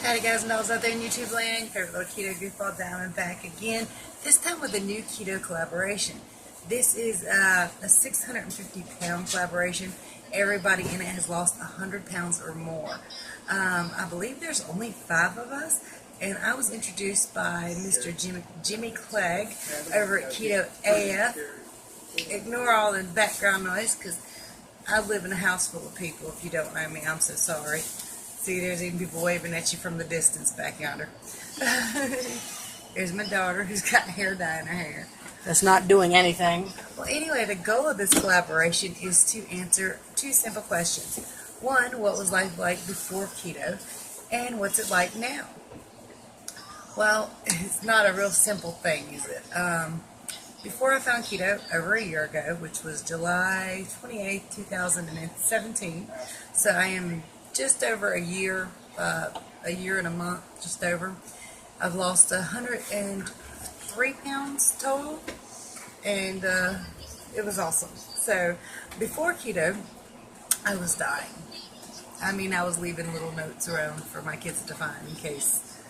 Howdy guys and dolls out there in YouTube land, favorite little keto goofball Diamondbbw again, this time with a new keto collaboration. This is a 650-pound collaboration. Everybody in it has lost 100 pounds or more. I believe there's only 5 of us, and I was introduced by Mr. Jimmy Clegg over at Keto AF. Ignore all the background noise because I live in a house full of people. If you don't know me, I'm so sorry. See, there's even people waving at you from the distance back yonder. Here's my daughter who's got hair dye in her hair. That's not doing anything. Well, anyway, the goal of this collaboration is to answer 2 simple questions. 1, what was life like before keto? And what's it like now? Well, it's not a real simple thing, is it? Before I found keto over a year ago, which was July 28, 2017, so I am just over a year and a month, just over. I've lost 103 pounds total, and it was awesome. So before keto, I was dying. I mean, I was leaving little notes around for my kids to find in case,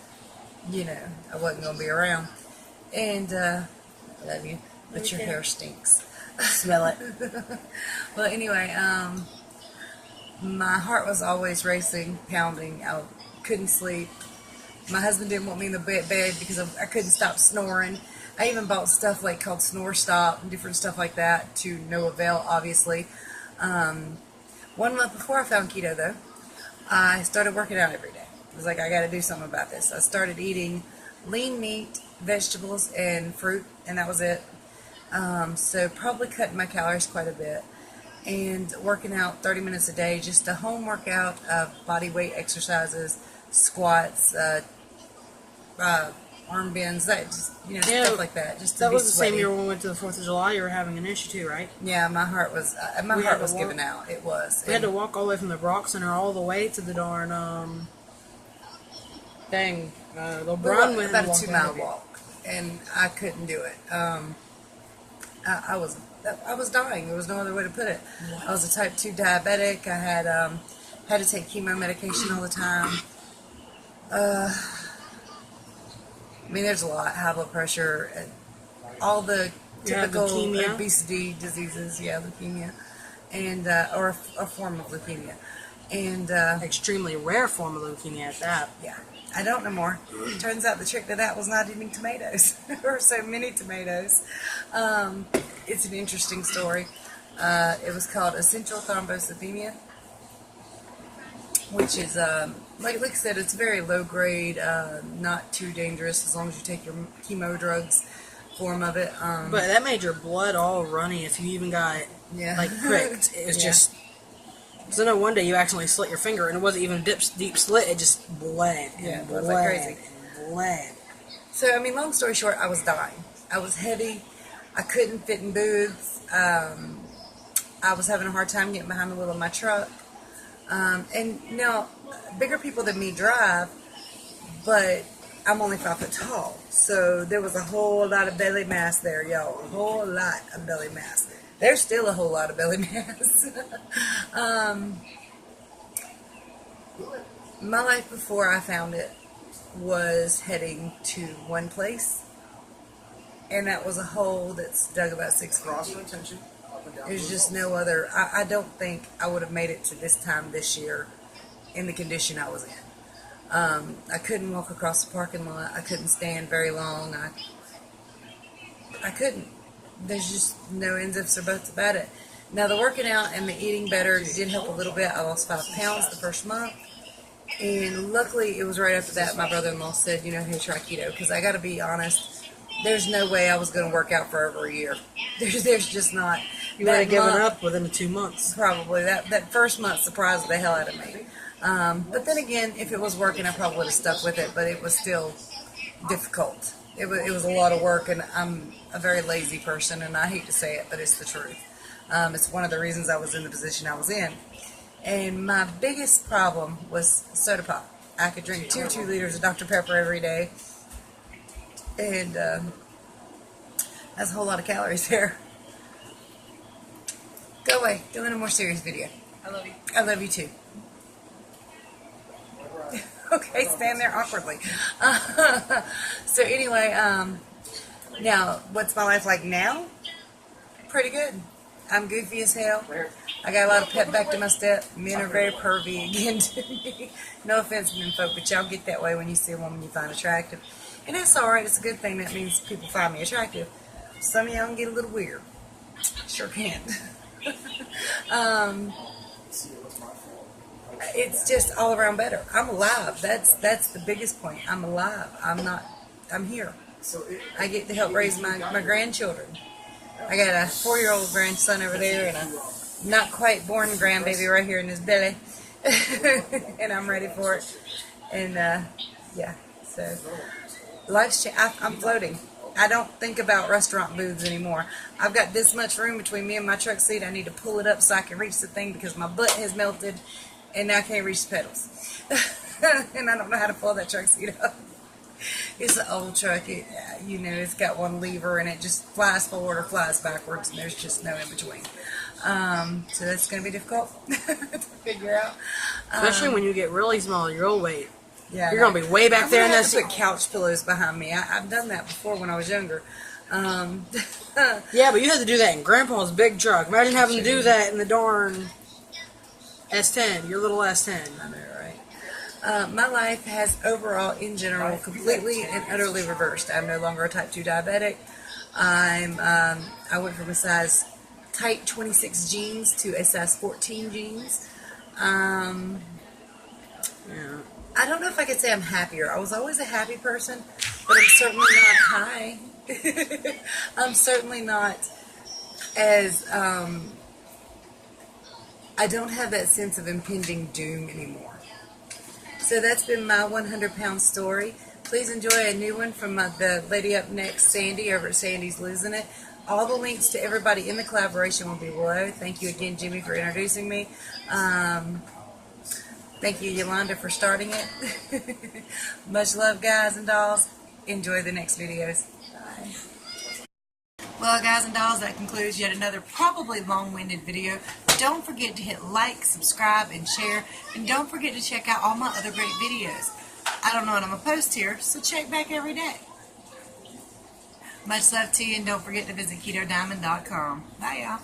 you know, I wasn't going to be around. And I love you, but your hair stinks. Smell it. Well, anyway, my heart was always racing, pounding. I couldn't sleep. My husband didn't want me in the bed because I couldn't stop snoring. I even bought stuff like called Snore Stop and different stuff like that to no avail, obviously. 1 month before I found keto, though, I started working out every day. I was like, I got to do something about this. I started eating lean meat, vegetables, and fruit, and that was it. So probably cutting my calories quite a bit. And working out 30 minutes a day, just a home workout of body weight exercises, squats, arm bends, that just, stuff like that. Just to that be was the sweaty. same year when we went to the 4th of July. You were having an issue too, right? Yeah, my heart was giving out. It was. We had to walk all the way from the Brock Center all the way to the darn LeBron about a 2-mile walk, and I couldn't do it. I was dying. There was no other way to put it. I was a type 2 diabetic. I had to take chemo medication all the time. I mean, there's a lot. High blood pressure, all the typical obesity diseases. Yeah, leukemia, and or a form of leukemia, and extremely rare form of leukemia at that. Yeah, I don't know more. Turns out the trick to that was not eating tomatoes or so many tomatoes. It's an interesting story. It was called essential thrombocythemia, which is, like I said, it's very low grade, not too dangerous as long as you take your chemo drugs form of it. But that made your blood all runny if you even got like pricked. It was just. So no, one day you accidentally slit your finger, and it wasn't even a deep slit. It just bled and bled like crazy. And bled. So I mean, long story short, I was dying. I was heavy. I couldn't fit in booths. I was having a hard time getting behind the wheel of my truck. And now, bigger people than me drive, but I'm only 5 foot tall. So there was a whole lot of belly mass there, y'all. A whole lot of belly mass. There's still a whole lot of belly mass. My life before I found it was heading to one place, and that was a hole that's dug about 6 feet. There's just no other. I don't think I would have made it to this time this year in the condition I was in. I couldn't walk across the parking lot. I couldn't stand very long. I couldn't. There's just no ends, ifs, or buts about it. Now, the working out and the eating better did help a little bit. I lost 5 pounds the first month. And luckily, it was right after that my brother-in-law said, hey, try keto. Because I got to be honest, there's no way I was going to work out for over a year. There's just not. You would have given up within the 2 months. Probably. That first month surprised the hell out of me. But then again, if it was working, I probably would have stuck with it. But it was still difficult. It was a lot of work, and I'm a very lazy person, and I hate to say it, but it's the truth. It's one of the reasons I was in the position I was in. And my biggest problem was soda pop. I could drink 2 liters of Dr. Pepper every day. And that's a whole lot of calories there. Go away. Doing a more serious video. I love you. I love you too. Okay, stand there awkwardly. So anyway, now, what's my life like now? Pretty good. I'm goofy as hell. I got a lot of pep back to my step. Men are very pervy again to me. No offense, men folk, but y'all get that way when you see a woman you find attractive. And that's alright. It's a good thing. That means people find me attractive. Some of y'all can get a little weird. Sure can. It's just all around better. I'm alive. That's the biggest point. I'm alive. I'm here. I get to help raise my grandchildren. I got a 4-year-old grandson over there and a not quite born grandbaby right here in his belly. And I'm ready for it. And yeah, so life's changed. I'm floating. I don't think about restaurant booths anymore. I've got this much room between me and my truck seat. I need to pull it up so I can reach the thing because my butt has melted and now I can't reach the pedals. And I don't know how to pull that truck seat up. It's an old truck. It's got one lever and it just flies forward or flies backwards and there's just no in between. So that's going to be difficult to figure out. Especially when you get really small, your weight. Yeah, you're going to be way back there in that seat. Put couch pillows behind me. I've done that before when I was younger. Yeah, but you had to do that in Grandpa's big truck. Imagine having to do that in the darn S10, your little S10. I know, right? My life has overall, in general, completely and utterly reversed. I'm no longer a type 2 diabetic. I went from a size tight 26 jeans to a size 14 jeans. Yeah. I don't know if I could say I'm happier. I was always a happy person, but I'm certainly not high. I'm certainly not as, I don't have that sense of impending doom anymore. So that's been my 100-pound story. Please enjoy a new one from the lady up next, Sandy, over at Sandy's Losing It. All the links to everybody in the collaboration will be below. Thank you again, Jimmy, for introducing me. Thank you, Yolanda, for starting it. Much love, guys and dolls. Enjoy the next videos. Bye. Well, guys and dolls, that concludes yet another probably long-winded video. Don't forget to hit like, subscribe, and share. And don't forget to check out all my other great videos. I don't know what I'm going to post here, so check back every day. Much love to you, and don't forget to visit KetoDiamondbbw.com. Bye, y'all.